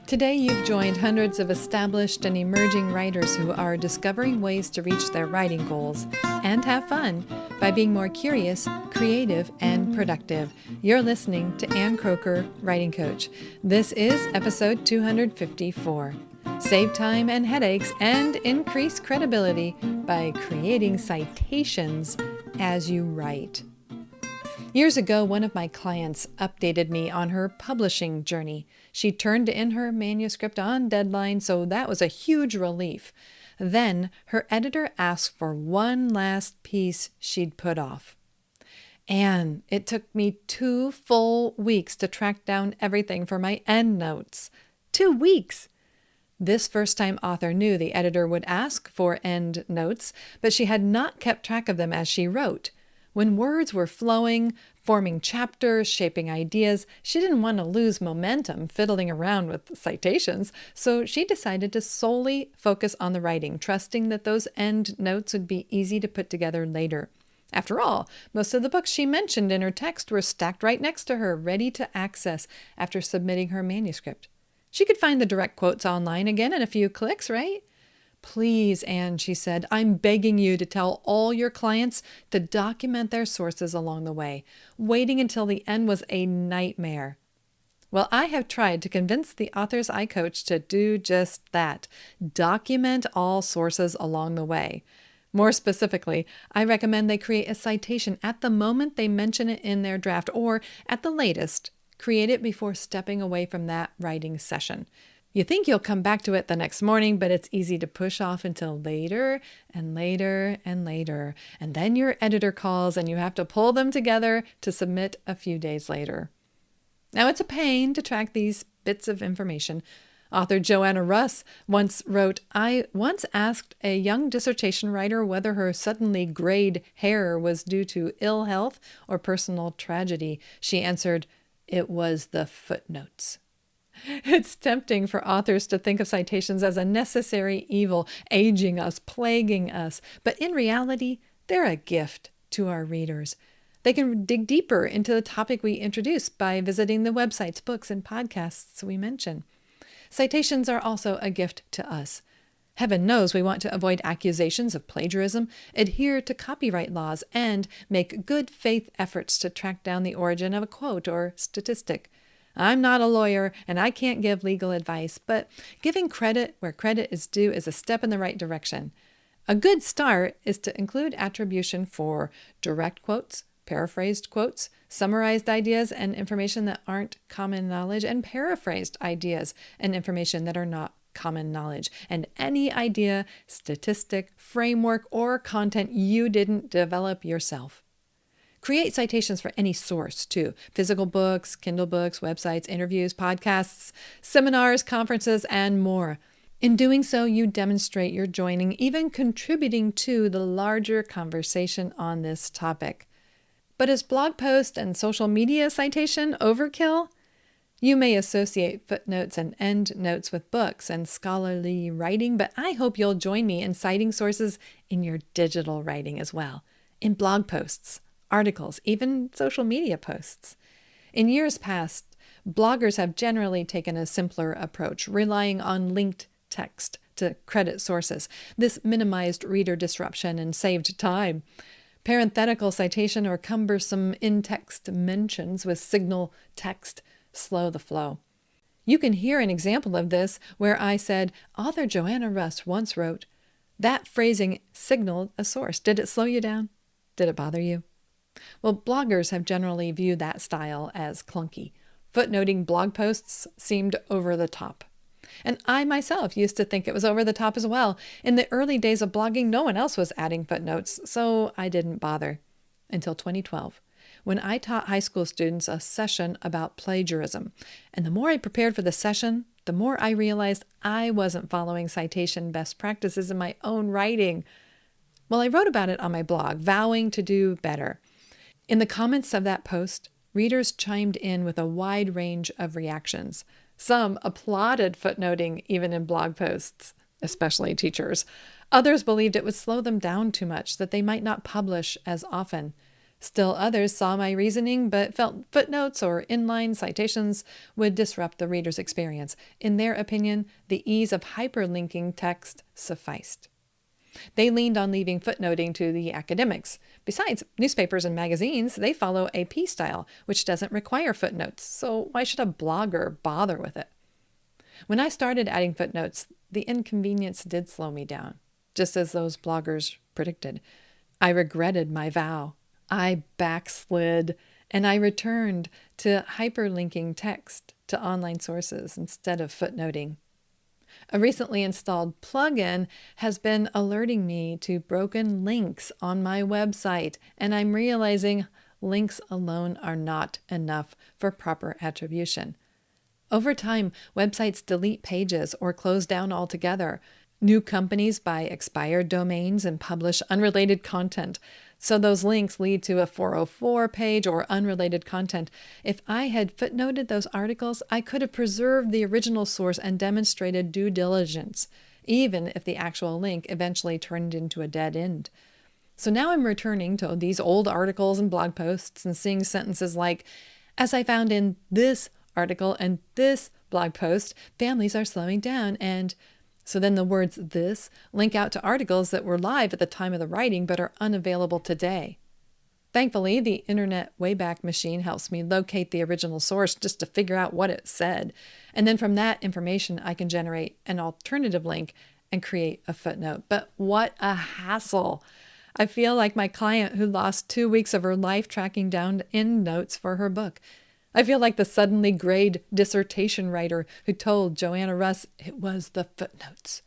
Today, you've joined hundreds of established and emerging writers who are discovering ways to reach their writing goals and have fun by being more curious, creative, and productive. You're listening to Ann Croker, Writing Coach. This is episode 254. Save time and headaches and increase credibility by creating citations as you write. Years ago, one of my clients updated me on her publishing journey. She turned in her manuscript on deadline, so that was a huge relief. Then her editor asked for one last piece she'd put off. And it took me 2 full weeks to track down everything for my endnotes. 2 weeks! This first-time author knew the editor would ask for endnotes, but she had not kept track of them as she wrote. When words were flowing, forming chapters, shaping ideas, she didn't want to lose momentum fiddling around with citations, so she decided to solely focus on the writing, trusting that those end notes would be easy to put together later. After all, most of the books she mentioned in her text were stacked right next to her, ready to access after submitting her manuscript. She could find the direct quotes online again in a few clicks, right? "Please, Anne," she said, "I'm begging you to tell all your clients to document their sources along the way. Waiting until the end was a nightmare." Well, I have tried to convince the authors I coach to do just that. Document all sources along the way. More specifically, I recommend they create a citation at the moment they mention it in their draft, or at the latest, create it before stepping away from that writing session. You think you'll come back to it the next morning, but it's easy to push off until later and later and later. And then your editor calls and you have to pull them together to submit a few days later. Now, it's a pain to track these bits of information. Author Joanna Russ once wrote, "I once asked a young dissertation writer whether her suddenly grayed hair was due to ill health or personal tragedy. She answered, 'It was the footnotes.'" It's tempting for authors to think of citations as a necessary evil, aging us, plaguing us, but in reality, they're a gift to our readers. They can dig deeper into the topic we introduce by visiting the websites, books, and podcasts we mention. Citations are also a gift to us. Heaven knows we want to avoid accusations of plagiarism, adhere to copyright laws, and make good faith efforts to track down the origin of a quote or statistic. I'm not a lawyer and I can't give legal advice, but giving credit where credit is due is a step in the right direction. A good start is to include attribution for direct quotes, paraphrased quotes, summarized ideas and information that aren't common knowledge, and paraphrased ideas and information that are not common knowledge, and any idea, statistic, framework, or content you didn't develop yourself. Create citations for any source, too. Physical books, Kindle books, websites, interviews, podcasts, seminars, conferences, and more. In doing so, you demonstrate you're joining, even contributing to the larger conversation on this topic. But is blog post and social media citation overkill? You may associate footnotes and endnotes with books and scholarly writing, but I hope you'll join me in citing sources in your digital writing as well, in blog posts, articles, even social media posts. In years past, bloggers have generally taken a simpler approach, relying on linked text to credit sources. This minimized reader disruption and saved time. Parenthetical citation or cumbersome in-text mentions with signal text slow the flow. You can hear an example of this where I said, author Joanna Russ once wrote, that phrasing signaled a source. Did it slow you down? Did it bother you? Well, bloggers have generally viewed that style as clunky. Footnoting blog posts seemed over the top. And I myself used to think it was over the top as well. In the early days of blogging, no one else was adding footnotes, so I didn't bother. Until 2012, when I taught high school students a session about plagiarism. And the more I prepared for the session, the more I realized I wasn't following citation best practices in my own writing. Well, I wrote about it on my blog, vowing to do better. In the comments of that post, readers chimed in with a wide range of reactions. Some applauded footnoting even in blog posts, especially teachers. Others believed it would slow them down too much, that they might not publish as often. Still others saw my reasoning but felt footnotes or inline citations would disrupt the reader's experience. In their opinion, the ease of hyperlinking text sufficed. They leaned on leaving footnoting to the academics. Besides, newspapers and magazines, they follow AP style, which doesn't require footnotes, so why should a blogger bother with it? When I started adding footnotes, the inconvenience did slow me down, just as those bloggers predicted. I regretted my vow. I backslid, and I returned to hyperlinking text to online sources instead of footnoting. A recently installed plugin has been alerting me to broken links on my website, and I'm realizing links alone are not enough for proper attribution. Over time, websites delete pages or close down altogether. New companies buy expired domains and publish unrelated content. So those links lead to a 404 page or unrelated content. If I had footnoted those articles, I could have preserved the original source and demonstrated due diligence, even if the actual link eventually turned into a dead end. So now I'm returning to these old articles and blog posts and seeing sentences like, as I found in this article and this blog post, families are slowing down, and so then the words "this" link out to articles that were live at the time of the writing but are unavailable today. Thankfully, the Internet Wayback Machine helps me locate the original source just to figure out what it said. And then from that information, I can generate an alternative link and create a footnote. But what a hassle! I feel like my client who lost 2 weeks of her life tracking down endnotes for her book. I feel like the suddenly grade dissertation writer who told Joanna Russ it was the footnotes.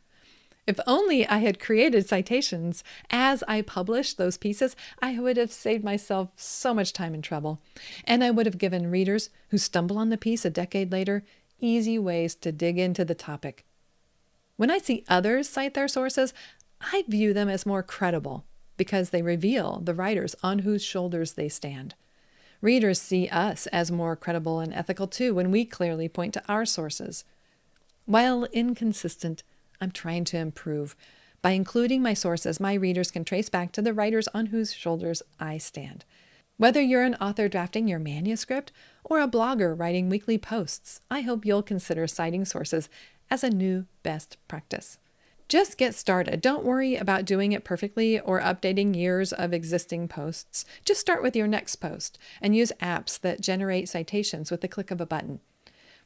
If only I had created citations as I published those pieces, I would have saved myself so much time and trouble. And I would have given readers who stumble on the piece a decade later easy ways to dig into the topic. When I see others cite their sources, I view them as more credible because they reveal the writers on whose shoulders they stand. Readers see us as more credible and ethical too when we clearly point to our sources. While inconsistent, I'm trying to improve. By including my sources, my readers can trace back to the writers on whose shoulders I stand. Whether you're an author drafting your manuscript or a blogger writing weekly posts, I hope you'll consider citing sources as a new best practice. Just get started. Don't worry about doing it perfectly or updating years of existing posts. Just start with your next post and use apps that generate citations with the click of a button.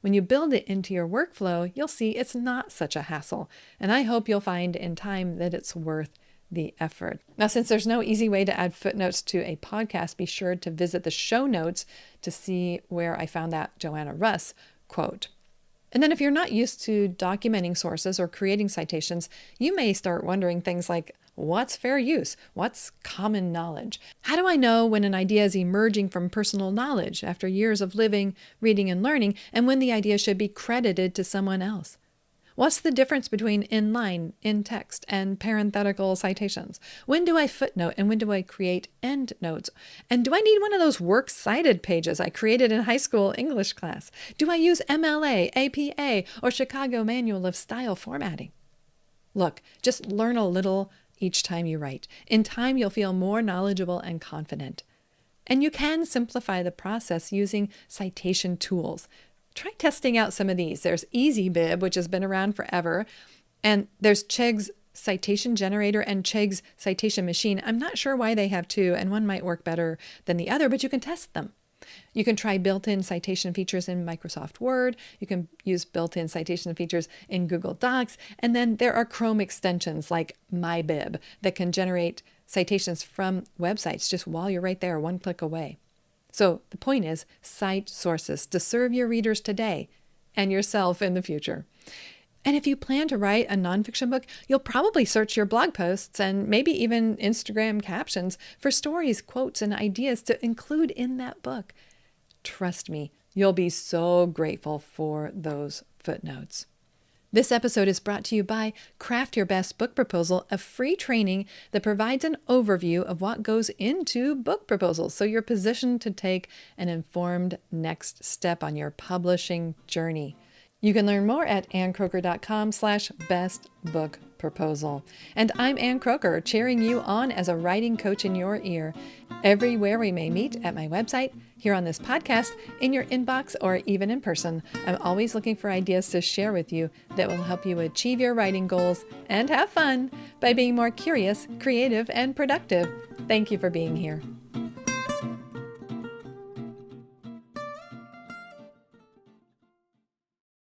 When you build it into your workflow, you'll see it's not such a hassle, and I hope you'll find in time that it's worth the effort. Now, since there's no easy way to add footnotes to a podcast, be sure to visit the show notes to see where I found that Joanna Russ quote. And then if you're not used to documenting sources or creating citations, you may start wondering things like, what's fair use? What's common knowledge? How do I know when an idea is emerging from personal knowledge after years of living, reading, and learning, and when the idea should be credited to someone else? What's the difference between inline, in-text, and parenthetical citations? When do I footnote and when do I create endnotes? And do I need one of those works cited pages I created in high school English class? Do I use MLA, APA, or Chicago Manual of Style formatting? Look, just learn a little each time you write. In time, you'll feel more knowledgeable and confident. And you can simplify the process using citation tools. Try testing out some of these. There's EasyBib, which has been around forever, and there's Chegg's citation generator and Chegg's citation machine. I'm not sure why they have two, and one might work better than the other, but you can test them. You can try built-in citation features in Microsoft Word. You can use built-in citation features in Google Docs. And then there are Chrome extensions like MyBib that can generate citations from websites just while you're right there, one click away. So the point is, cite sources to serve your readers today and yourself in the future. And if you plan to write a nonfiction book, you'll probably search your blog posts and maybe even Instagram captions for stories, quotes, and ideas to include in that book. Trust me, you'll be so grateful for those footnotes. This episode is brought to you by Craft Your Best Book Proposal, a free training that provides an overview of what goes into book proposals so you're positioned to take an informed next step on your publishing journey. You can learn more at anncroker.com/bestbookproposal. And I'm Ann Croker, cheering you on as a writing coach in your ear. Everywhere we may meet, at my website, here on this podcast, in your inbox, or even in person, I'm always looking for ideas to share with you that will help you achieve your writing goals and have fun by being more curious, creative, and productive. Thank you for being here.